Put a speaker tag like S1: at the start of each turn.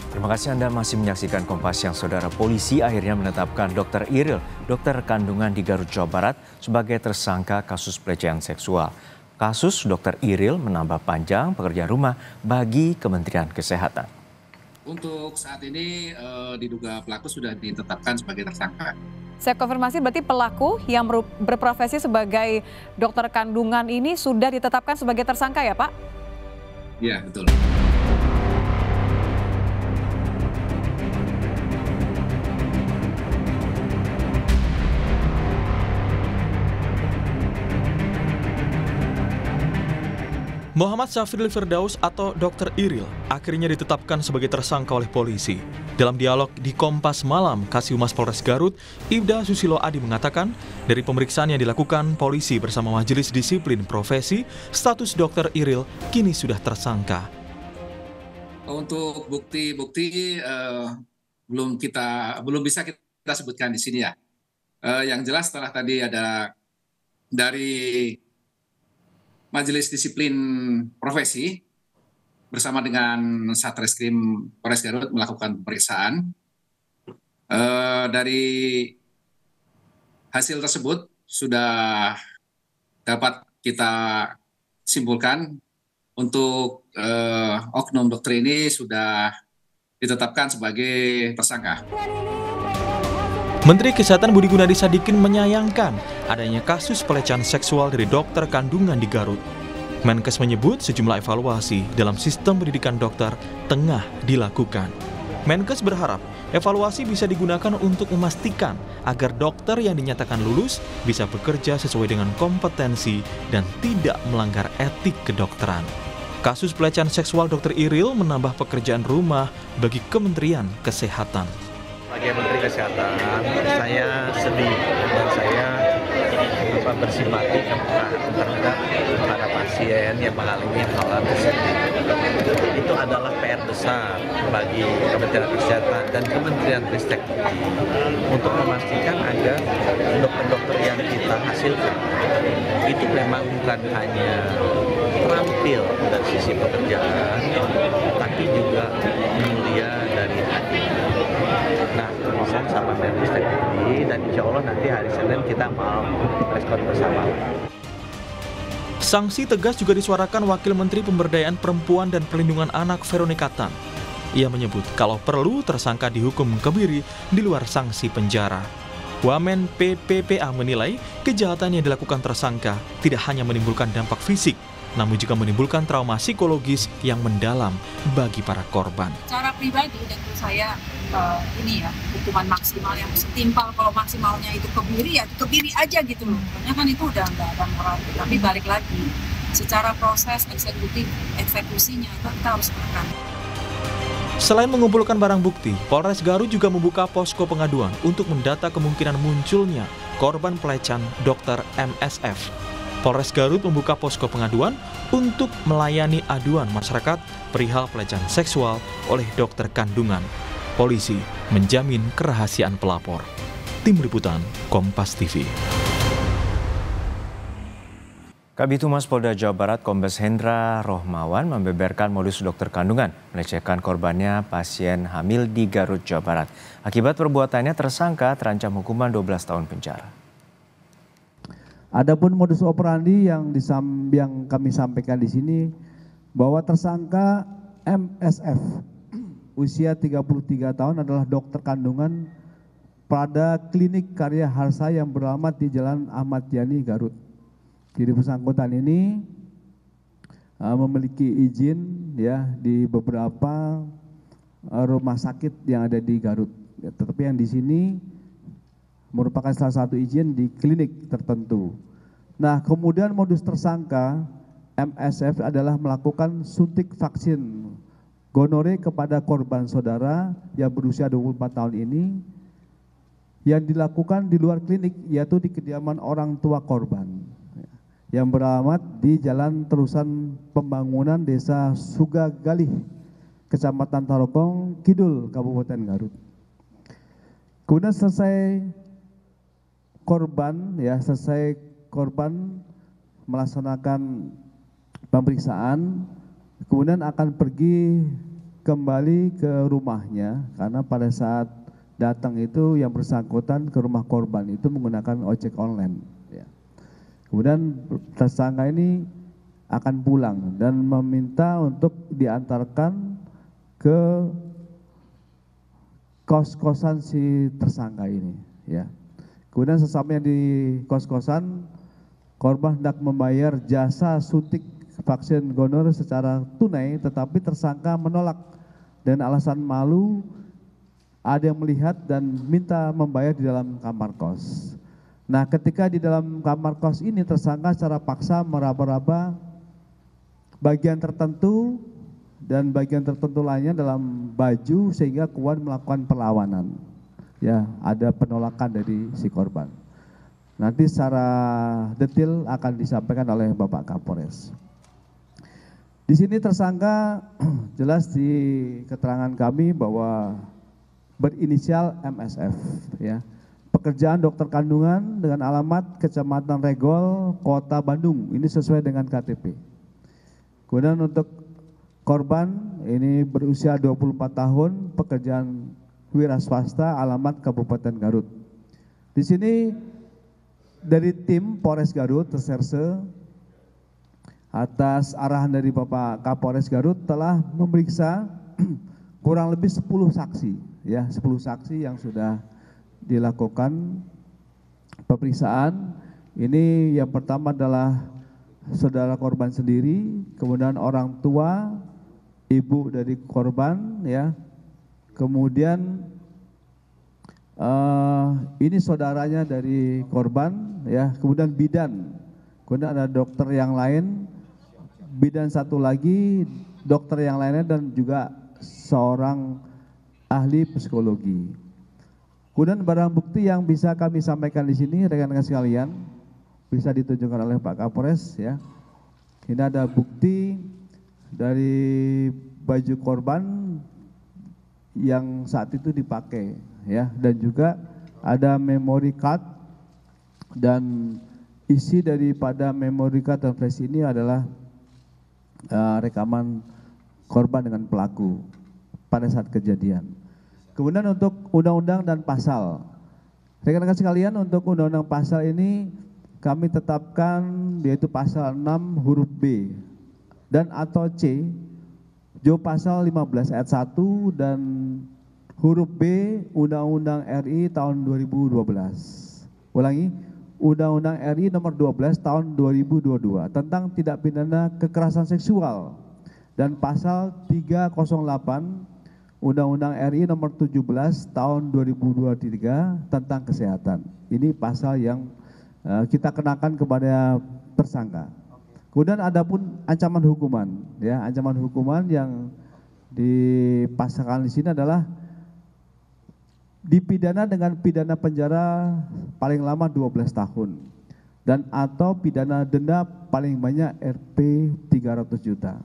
S1: Terima kasih Anda masih menyaksikan Kompas Siang. Saudara, polisi akhirnya menetapkan Dr. Iril, dokter kandungan di Garut, Jawa Barat, sebagai tersangka kasus pelecehan seksual. Kasus Dr. Iril menambah panjang pekerjaan rumah bagi Kementerian Kesehatan.
S2: Untuk saat ini diduga pelaku sudah ditetapkan sebagai tersangka.
S3: Saya konfirmasi, berarti pelaku yang berprofesi sebagai dokter kandungan ini sudah ditetapkan sebagai tersangka ya Pak?
S2: Iya, betul.
S4: Muhammad Syafril Firdaus atau Dr. Iril akhirnya ditetapkan sebagai tersangka oleh polisi. Dalam dialog di Kompas Malam, Kasih Polres Garut, Ibda Susilo Adi mengatakan, dari pemeriksaan yang dilakukan polisi bersama Majelis Disiplin Profesi, status Dr. Iril kini sudah tersangka.
S2: Untuk bukti-bukti belum bisa kita sebutkan di sini ya. Yang jelas setelah tadi ada dari Majelis Disiplin Profesi bersama dengan Satreskrim Polres Garut melakukan pemeriksaan. Dari hasil tersebut sudah dapat kita simpulkan untuk oknum dokter ini sudah ditetapkan sebagai tersangka.
S4: Menteri Kesehatan Budi Gunadi Sadikin menyayangkan adanya kasus pelecehan seksual dari dokter kandungan di Garut. Menkes menyebut sejumlah evaluasi dalam sistem pendidikan dokter tengah dilakukan. Menkes berharap evaluasi bisa digunakan untuk memastikan agar dokter yang dinyatakan lulus bisa bekerja sesuai dengan kompetensi dan tidak melanggar etik kedokteran. Kasus pelecehan seksual Dr. Iril menambah pekerjaan rumah bagi Kementerian Kesehatan.
S5: Sebagai Menteri Kesehatan, saya sedih dan saya bersimpati terhadap para pasien yang mengalami hal tersebut. Itu adalah PR besar bagi Kementerian Kesehatan dan Kementerian Ristek untuk memastikan agar dokter-dokter yang kita hasilkan itu memang bukan hanya terampil dari sisi pekerjaan, tapi juga mulia dari hati. Nah, tulisan sama Menristek ini, dan insya Allah nanti hari Senin kita mau respon bersama.
S4: Sanksi tegas juga disuarakan Wakil Menteri Pemberdayaan Perempuan dan Perlindungan Anak Veronica Tan. Ia menyebut kalau perlu tersangka dihukum kebiri di luar sanksi penjara. Wamen PPPA menilai kejahatan yang dilakukan tersangka tidak hanya menimbulkan dampak fisik, namun juga menimbulkan trauma psikologis yang mendalam bagi para korban.
S6: Secara pribadi tentu saya hukuman maksimal yang setimpal, kalau maksimalnya itu kebiri ya kebiri aja gitu loh. Karena kan itu udah nggak ada moral. Tapi balik lagi, secara proses eksekusinya itu kita harus menekan.
S4: Selain mengumpulkan barang bukti, Polres Garut juga membuka posko pengaduan untuk mendata kemungkinan munculnya korban pelecehan Dr. MSF. Polres Garut membuka posko pengaduan untuk melayani aduan masyarakat perihal pelecehan seksual oleh dokter kandungan. Polisi menjamin kerahasiaan pelapor. Tim Liputan Kompas TV.
S1: Kabid Humas Polda Jawa Barat Kombes Hendra Rohmawan membeberkan modus dokter kandungan melecehkan korbannya pasien hamil di Garut, Jawa Barat. Akibat perbuatannya tersangka terancam hukuman 12 tahun penjara.
S7: Adapun modus operandi yang kami sampaikan di sini bahwa tersangka MSF usia 33 tahun adalah dokter kandungan pada klinik Karya Harsa yang beralamat di Jalan Ahmad Yani, Garut. Jadi bersangkutan ini memiliki izin ya di beberapa rumah sakit yang ada di Garut. Ya, tetapi yang di sini merupakan salah satu izin di klinik tertentu. Nah, kemudian modus tersangka MSF adalah melakukan suntik vaksin gonore kepada korban saudara yang berusia 24 tahun ini yang dilakukan di luar klinik, yaitu di kediaman orang tua korban yang beralamat di Jalan Terusan Pembangunan Desa Sugagalih, Kecamatan Tarogong Kidul, Kabupaten Garut. Kemudian selesai korban melaksanakan pemeriksaan, kemudian akan pergi kembali ke rumahnya karena pada saat datang itu yang bersangkutan ke rumah korban itu menggunakan ojek online. Ya. Kemudian tersangka ini akan pulang dan meminta untuk diantarkan ke kos-kosan si tersangka ini. Ya. Kemudian sesampainya di kos-kosan, korban hendak membayar jasa suntik vaksin gonorrea secara tunai, tetapi tersangka menolak dan alasan malu ada yang melihat dan minta membayar di dalam kamar kos. Nah, ketika di dalam kamar kos ini tersangka secara paksa meraba-raba bagian tertentu dan bagian tertentu lainnya dalam baju sehingga kuat melakukan perlawanan. Ya, ada penolakan dari si korban. Nanti secara detail akan disampaikan oleh Bapak Kapolres. Di sini tersangka jelas di keterangan kami bahwa berinisial MSF, ya. Pekerjaan dokter kandungan dengan alamat Kecamatan Regol, Kota Bandung. Ini sesuai dengan KTP. Kemudian untuk korban ini berusia 24 tahun, pekerjaan wira swasta, alamat Kabupaten Garut. Di sini dari tim Polres Garut Reserse atas arahan dari Bapak Kapolres Garut telah memeriksa kurang lebih 10 saksi, ya, 10 saksi yang sudah dilakukan pemeriksaan. Ini yang pertama adalah saudara korban sendiri, kemudian orang tua, ibu dari korban, ya, kemudian ini saudaranya dari korban, ya, kemudian bidan, kemudian ada dokter yang lain, bidan satu lagi, dokter yang lainnya, dan juga seorang ahli psikologi. Kemudian barang bukti yang bisa kami sampaikan di sini, rekan-rekan sekalian, bisa ditunjukkan oleh Pak Kapolres, ya. Ini ada bukti dari baju korban yang saat itu dipakai, ya, dan juga ada memory card, dan isi daripada memory card dan flash ini adalah rekaman korban dengan pelaku pada saat kejadian. Kemudian untuk undang-undang dan pasal, rekan-rekan sekalian, untuk undang-undang pasal ini kami tetapkan yaitu pasal 6 huruf B dan atau C, Jo pasal 15 ayat 1 dan huruf B Undang-Undang RI tahun 2012. Ulangi, Undang-Undang RI nomor 12 tahun 2022 tentang tindak pidana kekerasan seksual, dan pasal 308 Undang-Undang RI nomor 17 tahun 2023 tentang kesehatan. Ini pasal yang kita kenakan kepada tersangka. Kemudian ada pun ancaman hukuman, ya, ancaman hukuman yang dipasangkan di sini adalah dipidana dengan pidana penjara paling lama 12 tahun dan atau pidana denda paling banyak Rp 300 juta.